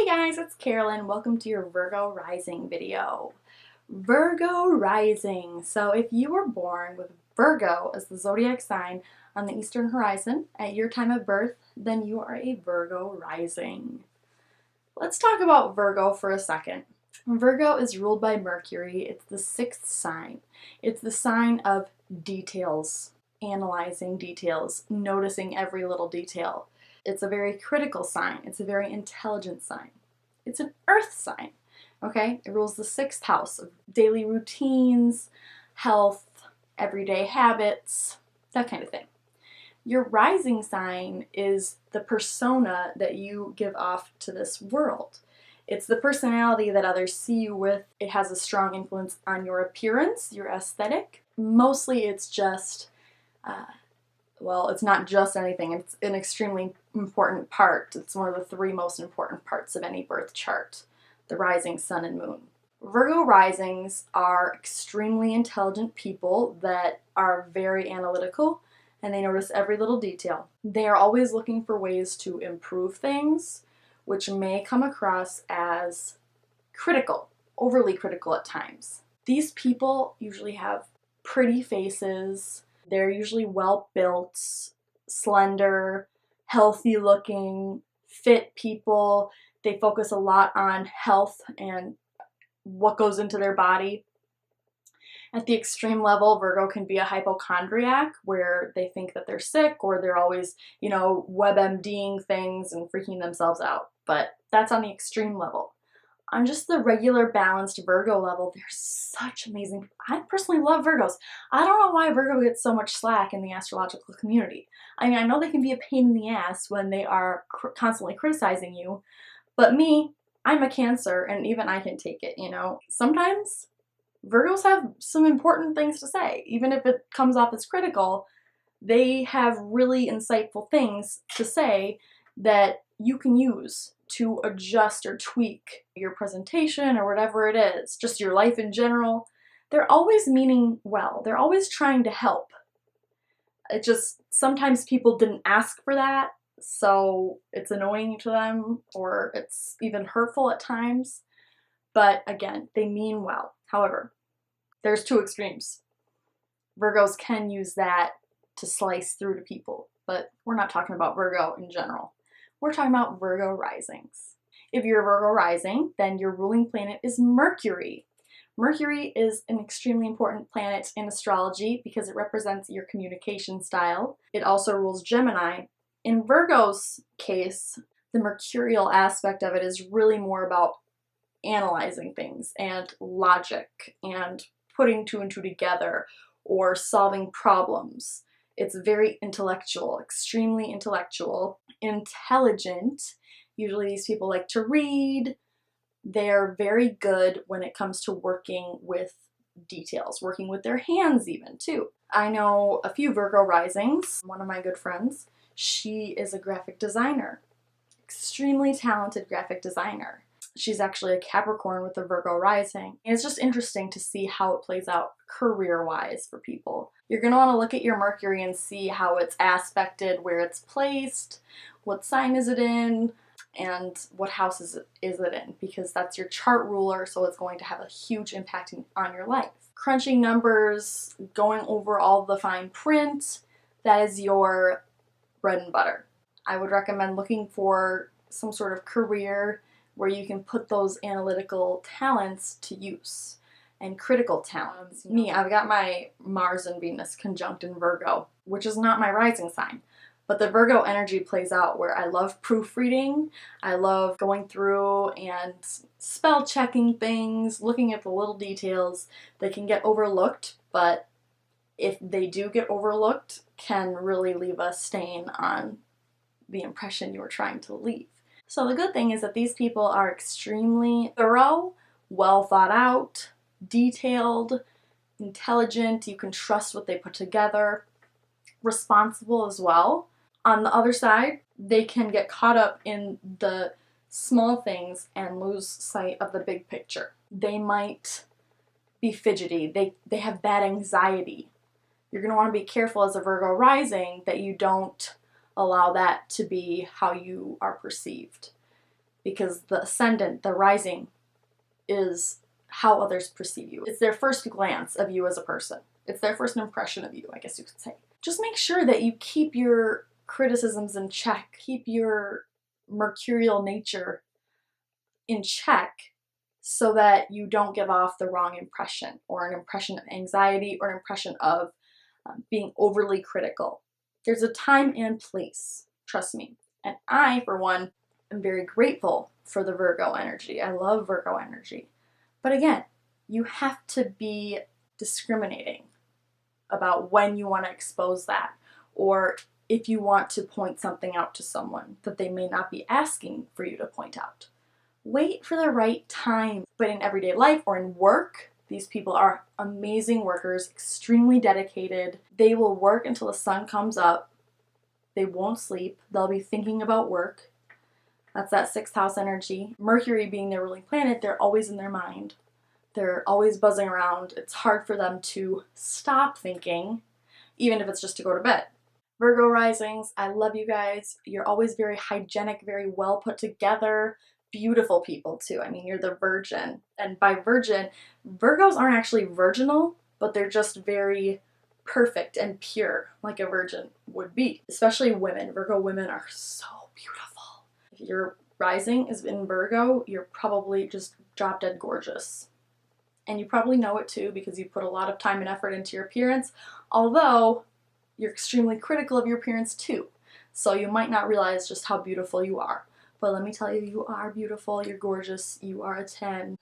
Hey guys, it's Carolyn. Welcome to your Virgo Rising video. Virgo Rising. So if you were born with Virgo as the zodiac sign on the eastern horizon at your time of birth, then you are a Virgo Rising. Let's talk about Virgo for a second. Virgo is ruled by Mercury. It's the sixth sign. It's the sign of details, analyzing details, noticing every little detail. It's a very critical sign. It's a very intelligent sign. It's an earth sign, okay? It rules the sixth house of daily routines, health, everyday habits, that kind of thing. Your rising sign is the persona that you give off to this world. It's the personality that others see you with. It has a strong influence on your appearance, your aesthetic. Mostly it's just well, it's not just anything, it's an extremely important part. It's one of the three most important parts of any birth chart, the rising sun and moon. Virgo risings are extremely intelligent people that are very analytical and they notice every little detail. They are always looking for ways to improve things, which may come across as critical, overly critical at times. These people usually have pretty faces. They're usually well-built, slender, healthy-looking, fit people. They focus a lot on health and what goes into their body. At the extreme level, Virgo can be a hypochondriac where they think that they're sick or they're always, WebMDing things and freaking themselves out. But that's on the extreme level. On just the regular balanced Virgo level, they're such amazing. I personally love Virgos. I don't know why Virgo gets so much slack in the astrological community. I mean, I know they can be a pain in the ass when they are constantly criticizing you, but me, I'm a Cancer, and even I can take it, Sometimes Virgos have some important things to say. Even if it comes off as critical, they have really insightful things to say that you can use to adjust or tweak your presentation or whatever it is, just your life in general. They're always meaning well. They're always trying to help. It just, sometimes people didn't ask for that, so it's annoying to them or it's even hurtful at times. But again, they mean well. However, there's two extremes. Virgos can use that to slice through to people, but we're not talking about Virgo in general. We're talking about Virgo risings. If you're a Virgo rising, then your ruling planet is Mercury. Mercury is an extremely important planet in astrology because it represents your communication style. It also rules Gemini. In Virgo's case, the mercurial aspect of it is really more about analyzing things and logic and putting two and two together or solving problems. It's very intellectual, extremely intellectual, intelligent. Usually these people like to read. They're very good when it comes to working with details, working with their hands even too. I know a few Virgo risings. One of my good friends, she is a graphic designer, extremely talented graphic designer. She's actually a Capricorn with a Virgo rising. And it's just interesting to see how it plays out career-wise for people. You're going to want to look at your Mercury and see how it's aspected, where it's placed, what sign is it in, and what house is it in, because that's your chart ruler, so it's going to have a huge impact on your life. Crunching numbers, going over all the fine print, that is your bread and butter. I would recommend looking for some sort of career where you can put those analytical talents to use and critical talents. Me, I've got my Mars and Venus conjunct in Virgo, which is not my rising sign. But the Virgo energy plays out where I love proofreading, I love going through and spell checking things, looking at the little details that can get overlooked, but if they do get overlooked, can really leave a stain on the impression you were trying to leave. So the good thing is that these people are extremely thorough, well thought out, detailed, intelligent. You can trust what they put together, responsible as well. On the other side, they can get caught up in the small things and lose sight of the big picture. They might be fidgety. They have bad anxiety. You're going to want to be careful as a Virgo rising that you don't allow that to be how you are perceived. because the ascendant, the rising, is how others perceive you. It's their first glance of you as a person. It's their first impression of you, I guess you could say. Just make sure that you keep your criticisms in check, keep your mercurial nature in check, so that you don't give off the wrong impression, or an impression of anxiety, or an impression of being overly critical. There's a time and place, trust me. And I, for one, am very grateful for the Virgo energy. I love Virgo energy. But again, you have to be discriminating about when you want to expose that, or if you want to point something out to someone that they may not be asking for you to point out. Wait for the right time. But in everyday life or in work, these people are amazing workers, extremely dedicated. They will work until the sun comes up. They won't sleep. They'll be thinking about work. That's that 6th house energy. Mercury being their ruling planet, they're always in their mind. They're always buzzing around. It's hard for them to stop thinking, even if it's just to go to bed. Virgo risings, I love you guys. You're always very hygienic, very well put together. Beautiful people too. I mean, you're the virgin. And by virgin, Virgos aren't actually virginal, but they're just very perfect and pure, like a virgin would be. Especially women. Virgo women are so beautiful. If your rising is in Virgo, you're probably just drop dead gorgeous. And you probably know it too, because you put a lot of time and effort into your appearance, although you're extremely critical of your appearance too. So you might not realize just how beautiful you are. But let me tell you, you are beautiful, you're gorgeous, you are a 10.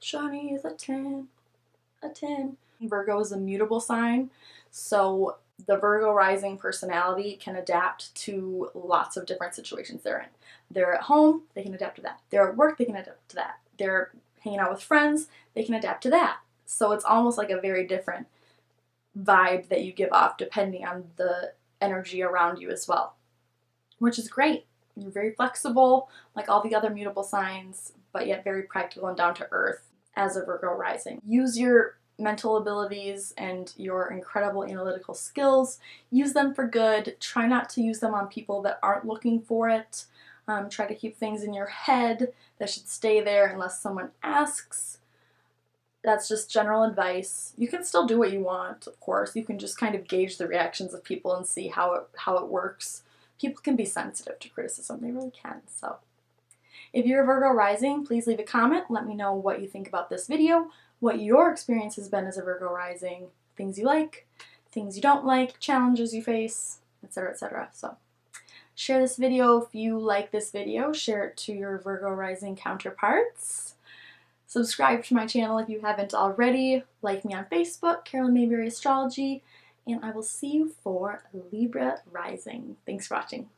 Johnny is a 10, a 10. Virgo is a mutable sign, so the Virgo rising personality can adapt to lots of different situations they're in. They're at home, they can adapt to that. They're at work, they can adapt to that. They're hanging out with friends, they can adapt to that. So it's almost like a very different vibe that you give off depending on the energy around you as well, which is great. You're very flexible, like all the other mutable signs, but yet very practical and down to earth as a Virgo rising. Use your mental abilities and your incredible analytical skills. Use them for good. Try not to use them on people that aren't looking for it. Try to keep things in your head that should stay there unless someone asks. That's just general advice. You can still do what you want, of course. You can just kind of gauge the reactions of people and see how it works. People can be sensitive to criticism, they really can. So if you're a Virgo rising, please leave a comment. Let me know what you think about this video, what your experience has been as a Virgo rising, things you like, things you don't like, challenges you face, etc., etc. So share this video if you like this video. Share it to your Virgo rising counterparts. Subscribe to my channel if you haven't already. Like me on Facebook, Carolyn Mayberry Astrology. And I will see you for Libra rising. Thanks for watching.